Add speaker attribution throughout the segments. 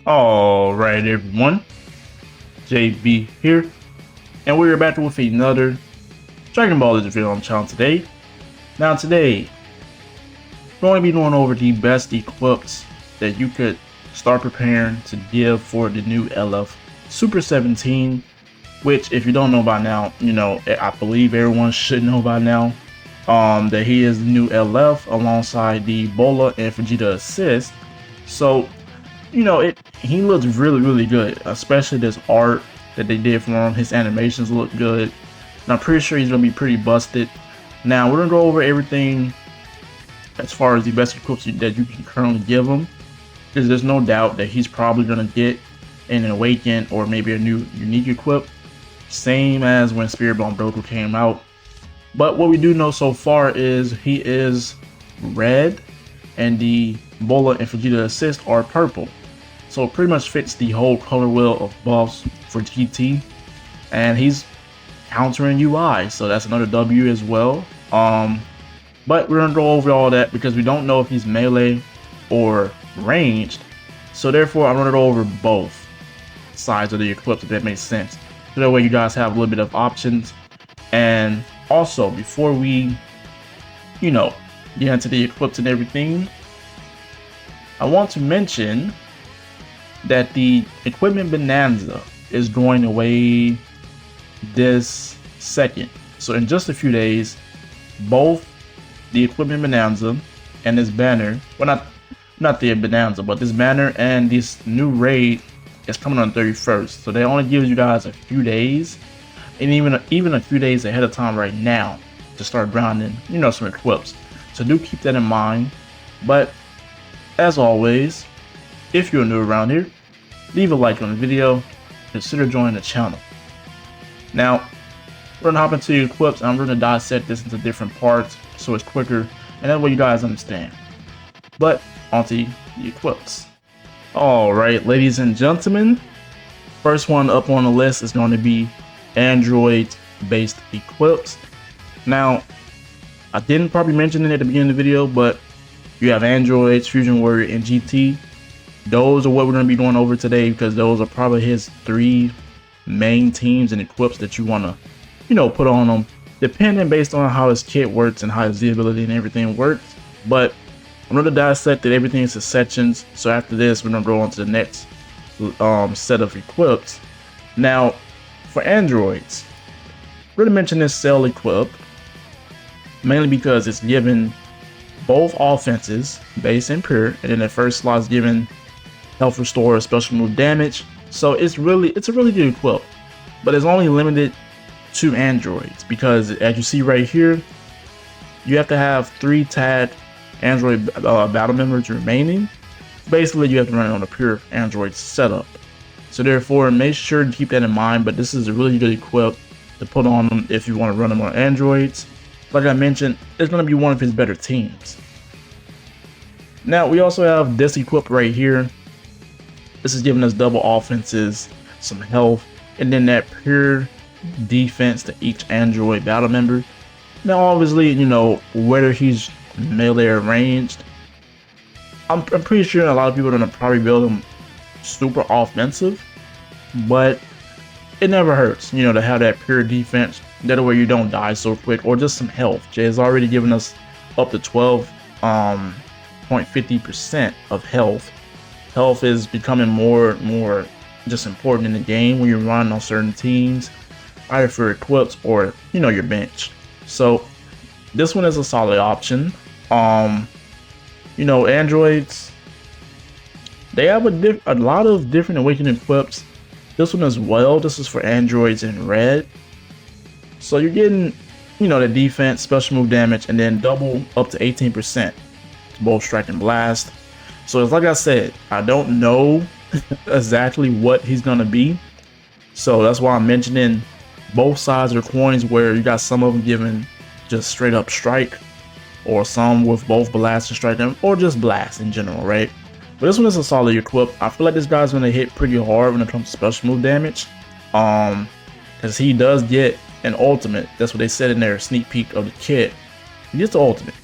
Speaker 1: Alright everyone, JB here, and we're back with another Dragon Ball Z video on the channel today. Now today, we're going to be going over the best equips that you could start preparing to give for the new LF Super 17, which if you don't know by now, you know, I believe everyone should know by now, that he is the new LF alongside the Bola and Vegeta assist. So, you know, he looks really good, especially this art that they did for him. His animations look good, and I'm pretty sure he's gonna be pretty busted. Now we're gonna go over everything as far as the best equips that you can currently give him, because there's no doubt that he's probably gonna get an Awaken or maybe a new unique equip, same as when Spirit Bomb Goku came out. But what we do know so far is he is red and the Bola and Vegeta assist are purple. So it pretty much fits the whole color wheel of buffs for GT, and he's countering UI, so that's another W as well. But we're gonna go over all that because we don't know if he's melee or ranged, so therefore I'm gonna go over both sides of the equips, if that makes sense. So that way you guys have a little bit of options. And also, before we, you know, get into the equips and everything, I want to mention that the equipment bonanza is going away this second. So in just a few days, both the equipment bonanza and this banner, well, not the bonanza, but this banner and this new raid is coming on the 31st. So they only give you guys a few days, and even a few days ahead of time right now to start grinding, you know, some equips. So do keep that in mind. But as always, if you're new around here, leave a like on the video, consider joining the channel. Now, we're gonna hop into the equips, and I'm gonna dissect this into different parts so it's quicker, and that way you guys understand. But onto the equips. Alright, ladies and gentlemen, first one up on the list is going to be Android-based equips. Now, I didn't probably mention it at the beginning of the video, but you have Androids, Fusion Warrior, and GT. Those are what we're going to be going over today, because those are probably his three main teams and equips that you want to, you know, put on him, depending based on how his kit works and how his ability and everything works. But I'm going to dissect everything into sections. So after this, we're going to go on to the next set of equips. Now, for Androids, we're going to mention this Cell equip, mainly because it's given both offenses, base and pure, and then the first slot is given health restore, special move damage. So it's a really good equip, but it's only limited to Androids, because as you see right here, you have to have 3 tagged Android battle members remaining. Basically, you have to run it on a pure Android setup. So therefore, make sure to keep that in mind. But this is a really good equip to put on them if you want to run them on Androids. Like I mentioned, it's going to be one of his better teams. Now, we also have this equip right here. This is giving us double offenses, some health, and then that pure defense to each Android battle member. Now, obviously, you know, whether he's melee or ranged, I'm pretty sure a lot of people are going to probably build him super offensive, but it never hurts, you know, to have that pure defense. That way you don't die so quick, or just some health. Jay has already given us up to 12.50% of health. Health is becoming more just important in the game when you're running on certain teams, either for equips or, you know, your bench. So this one is a solid option. You know, Androids, they have a lot of different awakening equips. This one as well. This is for Androids in red. So you're getting, you know, the defense, special move damage, and then double up to 18% to both strike and blast. So it's like I said, I don't know exactly what he's gonna be. So that's why I'm mentioning both sides of the coins, where you got some of them giving just straight up strike, or some with both blast and strike, or just blast in general, right? But this one is a solid equip. I feel like this guy's gonna hit pretty hard when it comes to special move damage. Because he does get an ultimate. That's what they said in their sneak peek of the kit. He gets the ultimate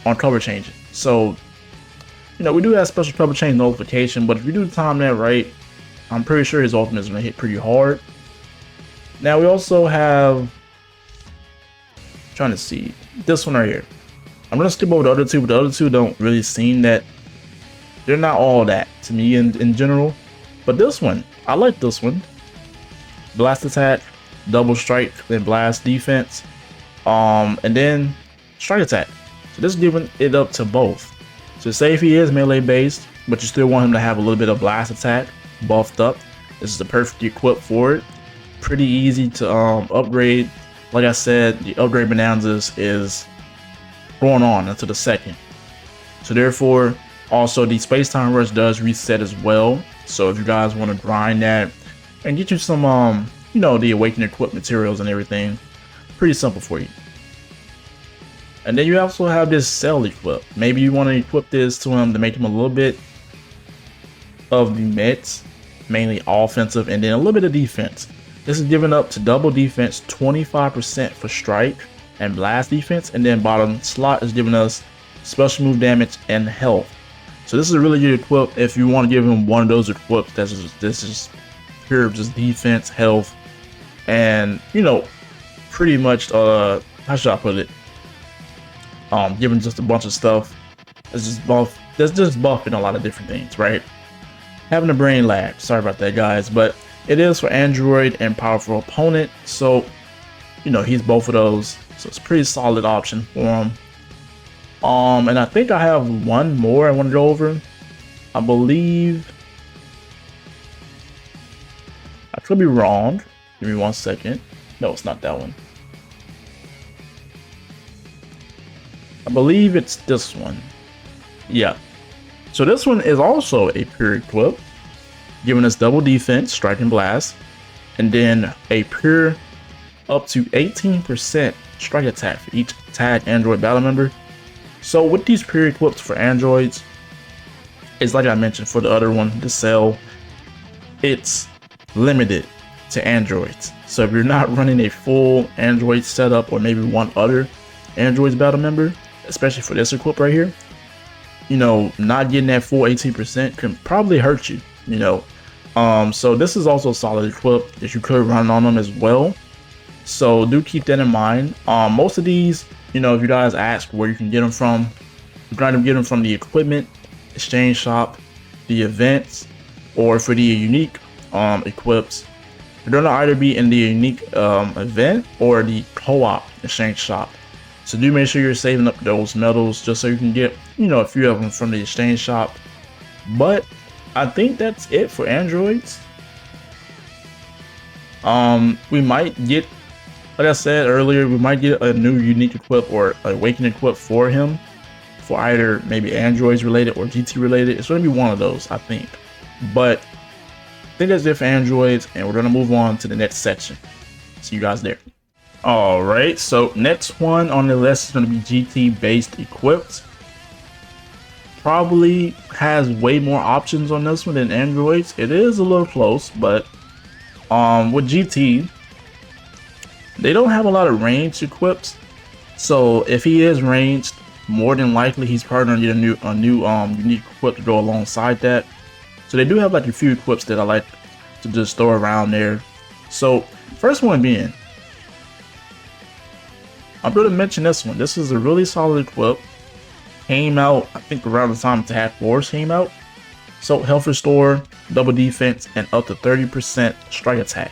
Speaker 1: on cover changing. So, you know, we do have special cover change notification, but if you do time that right, I'm pretty sure his ultimate is gonna hit pretty hard. Now we also have, trying to see, this one right here. I'm gonna skip over the other two, but the other two don't really seem that, they're not all that to me in general. But this one, I like this one. Blast attack, double strike, then blast defense, and then strike attack. So this is giving it up to both. So say if he is melee based, but you still want him to have a little bit of blast attack buffed up, this is the perfect equip for it. Pretty easy to upgrade. Like I said, the upgrade bonanzas is going on until the second. So therefore, also the space time rush does reset as well. So if you guys want to grind that and get you some you know, the awakened equip materials and everything, pretty simple for you. And then you also have this cell equip. Maybe you want to equip this to him to make him a little bit of the mets, mainly offensive, and then a little bit of defense. This is giving up to double defense, 25% for strike and blast defense, and then bottom slot is giving us special move damage and health. So this is a really good equip if you want to give him one of those equips. This is pure just defense, health, and you know, pretty much how should I put it? Giving just a bunch of stuff. That's just buffing a lot of different things, right? Having a brain lag. Sorry about that, guys, but it is for Android and powerful opponent. So, you know, he's both of those. So it's a pretty solid option for him. And I think I have one more I want to go over. I believe I could be wrong. Give me 1 second. No, it's not that one. I believe it's this one. Yeah. So this one is also a pure equip, giving us double defense, strike and blast, and then a pure up to 18% strike attack for each tag Android battle member. So with these pure equips for Androids, it's like I mentioned for the other one, the cell, it's limited to Androids. So if you're not running a full Android setup, or maybe one other Android's battle member, especially for this equip right here, you know, not getting that full 18% can probably hurt you, you know. So this is also a solid equip that you could run on them as well. So do keep that in mind. Most of these, you know, if you guys ask where you can get them from, you can get them from the equipment exchange shop, the events, or for the unique equips. They're gonna either be in the unique event or the co-op exchange shop. So do make sure you're saving up those medals just so you can get, you know, a few of them from the exchange shop. But I think that's it for Androids. We might get, like I said earlier, we might get a new unique equip or awakened equip for him, for either maybe Androids related or GT related. It's going to be one of those, I think. But I think that's it for Androids, and we're going to move on to the next section. See you guys there. Alright, so next one on the list is going to be GT based equipped. Probably has way more options on this one than Androids. It is a little close, but with GT, they don't have a lot of ranged equips. So if he is ranged, more than likely he's probably gonna get a new unique equip to go alongside that. So they do have like a few equips that I like to just throw around there. So first one being, I'm going to mention this one. This is a really solid equip. Came out, I think, around the time Attack Wars came out. So health restore, double defense, and up to 30% strike attack.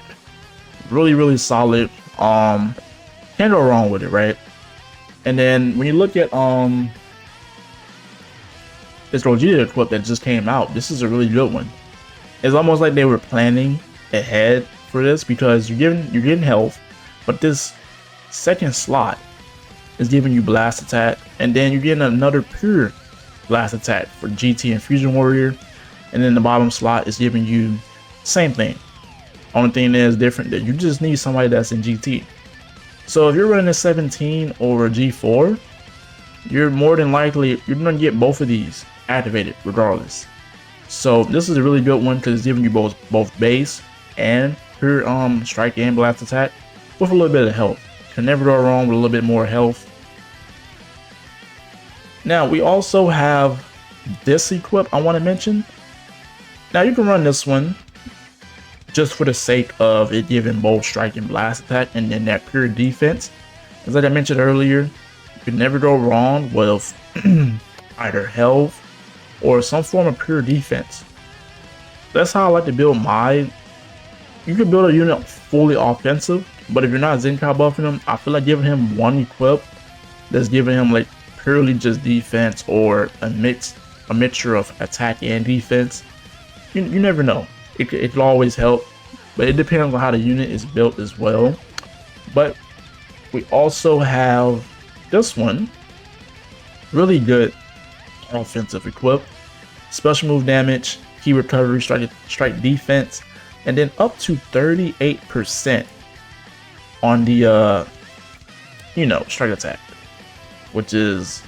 Speaker 1: Really, really solid. Can't go wrong with it, right? And then when you look at this Gogeta equip that just came out, this is a really good one. It's almost like they were planning ahead for this, because you're getting health, but this second slot is giving you blast attack, and then you're getting another pure blast attack for GT and Fusion Warrior, and then the bottom slot is giving you same thing. Only thing that is different, that you just need somebody that's in GT. So if you're running a 17 or a G4, you're more than likely you're gonna get both of these activated regardless. So this is a really good one because it's giving you both base and pure strike and blast attack with a little bit of health. Can never go wrong with a little bit more health. Now we also have this equip I want to mention. Now you can run this one just for the sake of it giving both strike and blast attack and then that pure defense. As like I mentioned earlier, you can never go wrong with either health or some form of pure defense. That's how I like to build mine. You can build a unit fully offensive, but if you're not Zenkai buffing him, I feel like giving him one equip that's giving him like purely just defense or a mixture of attack and defense. You never know. It can always help, but it depends on how the unit is built as well. But we also have this one, really good offensive equip, special move damage, key recovery, strike defense, and then up to 38% on the strike attack, which is,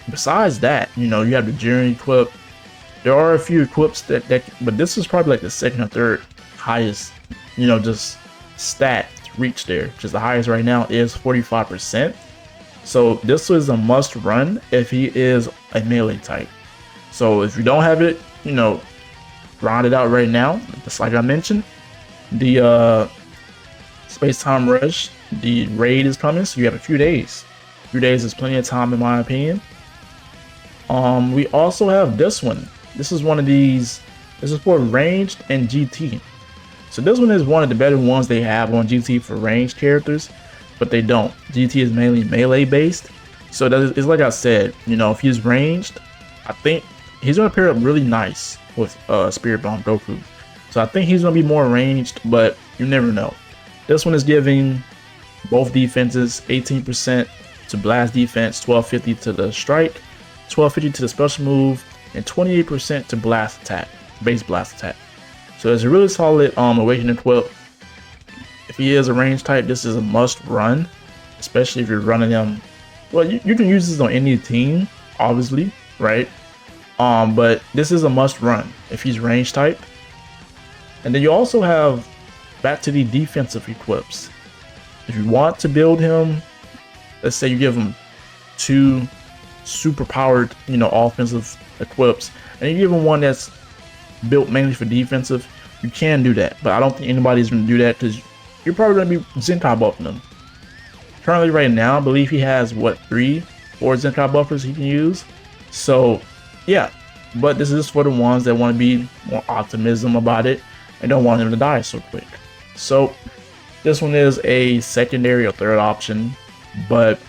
Speaker 1: besides that, you have the journey equip. There are a few equips that but this is probably like the second or third highest, just stat to reach there, because the highest right now is 45%. So this is a must run if he is a melee type. So if you don't have it, grind it out right now. Just like I mentioned, the space time rush, the raid is coming, so you have a few days. A few days is plenty of time in my opinion. We also have this one. This is one of these. This is for ranged and GT. So this one is one of the better ones they have on GT for ranged characters, but they don't. GT is mainly melee based. So that is like I said, if he's ranged, I think he's gonna pair up really nice with Spirit Bomb Goku. So I think he's gonna be more ranged, but you never know. This one is giving both defenses 18% to blast defense, 1250 to the strike, 1250 to the special move, and 28% to blast attack, base blast attack. So it's a really solid awakening equip. If he is a range type, this is a must run, especially if you're running him. Well, you can use this on any team, obviously, right? But this is a must run if he's range type. And then you also have back to the defensive equips. If you want to build him, let's say you give him 2 super powered, offensive equips, and you give him one that's built mainly for defensive, you can do that. But I don't think anybody's going to do that because you're probably going to be Zenkai buffing him. Currently, right now, I believe he has 4 Zenkai buffers he can use. So, yeah. But this is for the ones that want to be more optimism about it and don't want him to die so quick. So, this one is a secondary or third option, but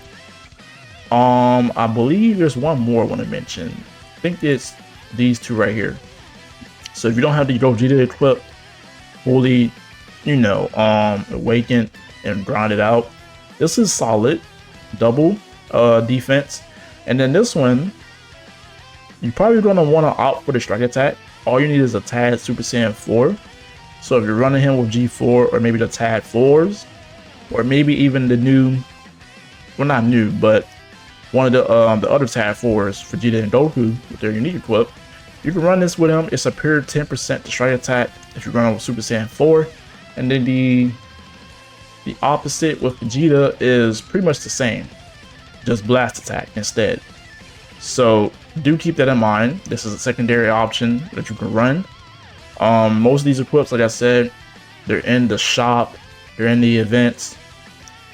Speaker 1: I believe there's one more I want to mention. I think it's these 2 right here. So if you don't have the Gogeta equip fully, awakened and grinded out, this is solid, double defense. And then this one, you're probably gonna want to opt for the strike attack. All you need is a Tad Super Saiyan 4. So if you're running him with G4 or maybe the Tad 4s, or maybe even the new, well not new, but one of the other Tad 4s, Vegeta and Goku with their unique equip, you can run this with him. It's a pure 10% to strike attack if you run with Super Saiyan 4. And then the opposite with Vegeta is pretty much the same, just blast attack instead. So do keep that in mind. This is a secondary option that you can run. Most of these equips, like I said, they're in the shop, they're in the events,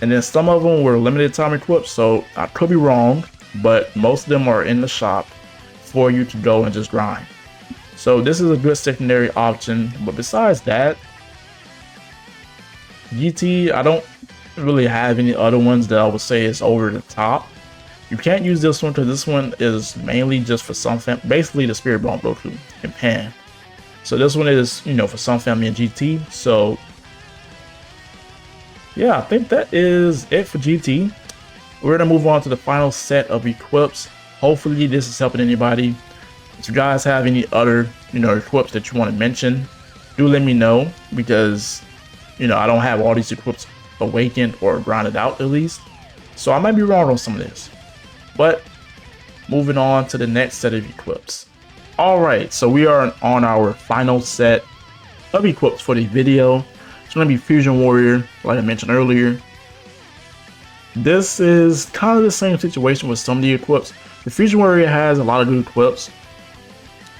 Speaker 1: and then some of them were limited time equips, so I could be wrong, but most of them are in the shop for you to go and just grind. So this is a good secondary option. But besides that, GT, I don't really have any other ones that I would say is over the top. You can't use this one because this one is mainly just for some basically the Spirit Bomb Goku and Pan. So this one is, for some family in GT. So yeah, I think that is it for GT. We're gonna move on to the final set of equips. Hopefully this is helping anybody. If you guys have any other, equips that you want to mention, do let me know, because, I don't have all these equips awakened or grinded out at least. So I might be wrong on some of this. But moving on to the next set of equips. Alright, so we are on our final set of equips for the video. It's going to be Fusion Warrior, like I mentioned earlier. This is kind of the same situation with some of the equips. The Fusion Warrior has a lot of good equips.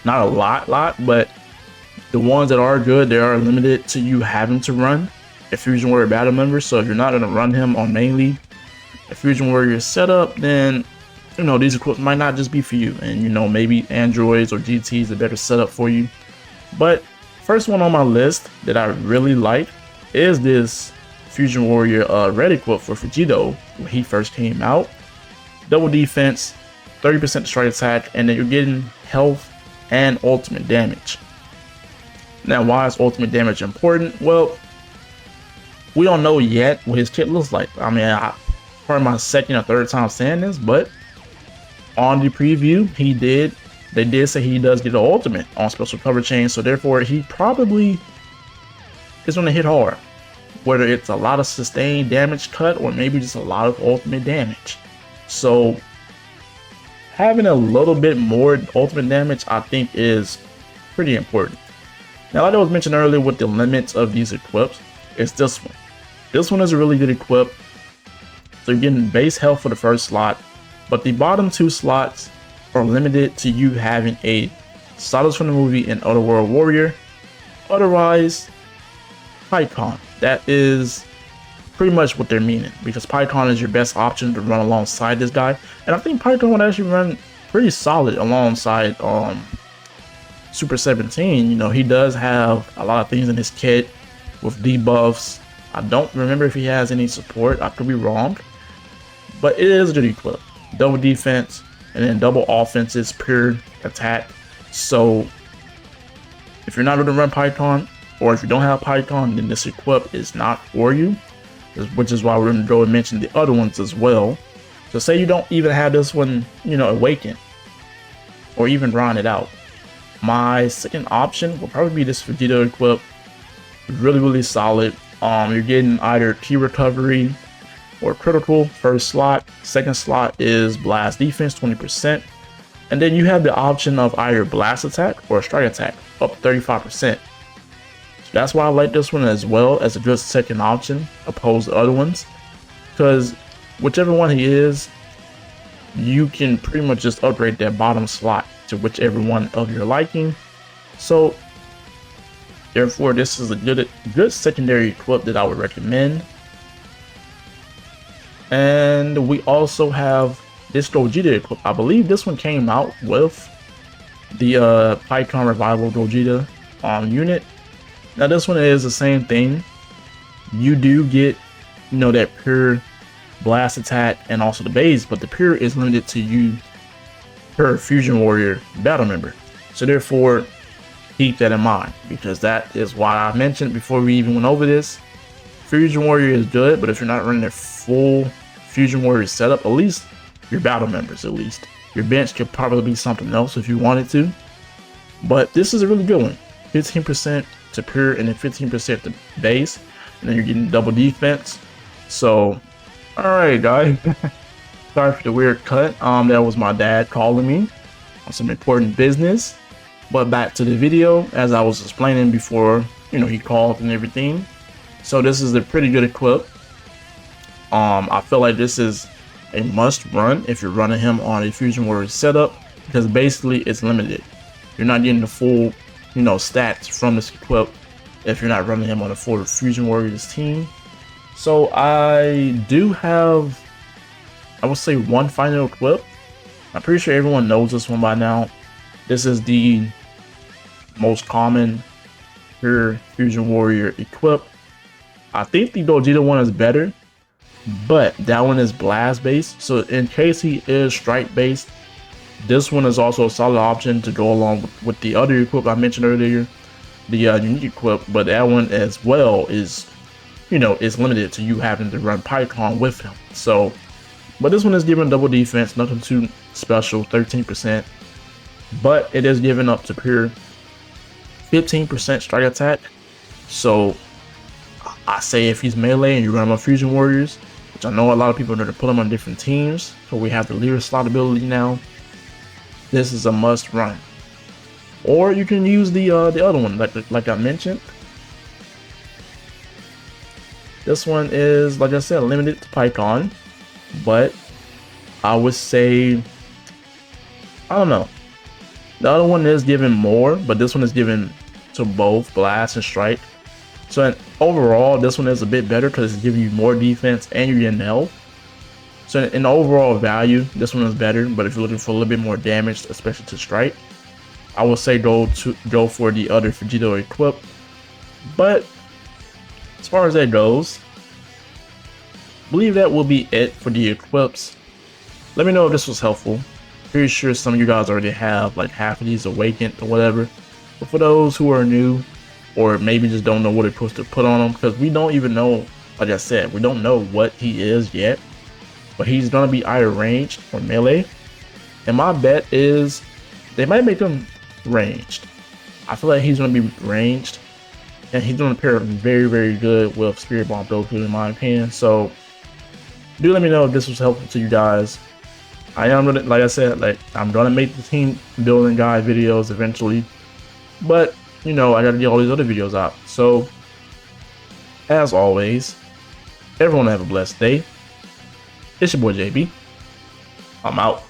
Speaker 1: Not a lot, but the ones that are good, they are limited to you having to run a Fusion Warrior battle member. So if you're not going to run him on mainly a Fusion Warrior setup, then these equips might not just be for you, and maybe androids or GTs are better setup for you. But first one on my list that I really like is this Fusion Warrior red equip for Vegito when he first came out. Double defense, 30% strike attack, and then you're getting health and ultimate damage. Now, why is ultimate damage important? Well, we don't know yet what his kit looks like. I mean, probably my second or third time saying this, but on the preview, they did say he does get the ultimate on special cover chain, so therefore he probably is going to hit hard, whether it's a lot of sustained damage cut or maybe just a lot of ultimate damage. So having a little bit more ultimate damage, I think, is pretty important. Now, like I was mentioned earlier with the limits of these equips, it's this one. This one is a really good equip. So you're getting base health for the first slot, but the bottom two slots are limited to you having a Status from the movie and Otherworld Warrior. Otherwise, PyCon. That is pretty much what they're meaning, because PyCon is your best option to run alongside this guy. And I think PyCon would actually run pretty solid alongside Super 17. He does have a lot of things in his kit with debuffs. I don't remember if he has any support. I could be wrong, but it is a good equip. Double defense and then double offenses, pure attack. So if you're not going to run PyCon, or if you don't have PyCon, then this equip is not for you, which is why we're going to go and mention the other ones as well. So say you don't even have this one, awaken, or even grind it out. My second option will probably be this Vegito equip. Really solid. You're getting either key recovery or critical first slot. Second slot is blast defense, 20%. And then you have the option of either blast attack or strike attack, up 35%. So that's why I like this one as well as a good second option opposed to other ones. Because whichever one he is, you can pretty much just upgrade that bottom slot to whichever one of your liking. So therefore, this is a good secondary equip that I would recommend. And we also have this Gogeta equip. I believe this one came out with the PyCon Revival Gogeta unit. Now this one is the same thing. You do get, that pure blast attack and also the base, but the pure is limited to you per Fusion Warrior battle member. So therefore, keep that in mind, because that is why I mentioned before we even went over this. Fusion Warrior is good, but if you're not running a full Fusion Warrior setup, at least your battle members, at least. Your bench could probably be something else if you wanted to. But this is a really good one. 15% to pure and then 15% to base. And then you're getting double defense. So, alright guys. Sorry for the weird cut. That was my dad calling me on some important business. But back to the video, as I was explaining before, he called and everything. So this is a pretty good equip. I feel like this is a must run if you're running him on a Fusion Warrior setup, because basically it's limited. You're not getting the full, stats from this equip if you're not running him on a full Fusion Warriors team. So I do have, I would say, one final equip. I'm pretty sure everyone knows this one by now. This is the most common pure Fusion Warrior equip. I think the Gogeta one is better, but that one is blast based. So in case he is strike based, this one is also a solid option to go along with the other equip I mentioned earlier, the unique equip. But that one as well is, is limited to you having to run PyCon with him. So, but this one is giving double defense, nothing too special, 13%. But it is giving up to pure 15% strike attack. So I say if he's melee and you run him on Fusion Warriors, which I know a lot of people are going to put him on different teams, so we have the leader slot ability now, this is a must run. or you can use the other one like I mentioned. This one is, like I said, limited to Python, but I would say, I don't know. The other one is given more, but this one is given to both Blast and Strike. So overall, this one is a bit better because it's giving you more defense and you're getting health. So in overall value, this one is better. But if you're looking for a little bit more damage, especially to Strike, I would say go for the other Vegito equip. But as far as that goes, I believe that will be it for the equips. Let me know if this was helpful. Pretty sure some of you guys already have like half of these awakened or whatever. But for those who are new, or maybe just don't know what they're supposed to put on them, because we don't even know, like I said, we don't know what he is yet. But he's going to be either ranged or melee. And my bet is they might make him ranged. I feel like he's going to be ranged. And he's going to pair very, very good with Spirit Bomb Goku in my opinion. So do let me know if this was helpful to you guys. I am gonna, like I said, like I'm gonna make the team building guide videos eventually, but you know I gotta get all these other videos out. So as always, everyone have a blessed day. It's your boy JB. I'm out.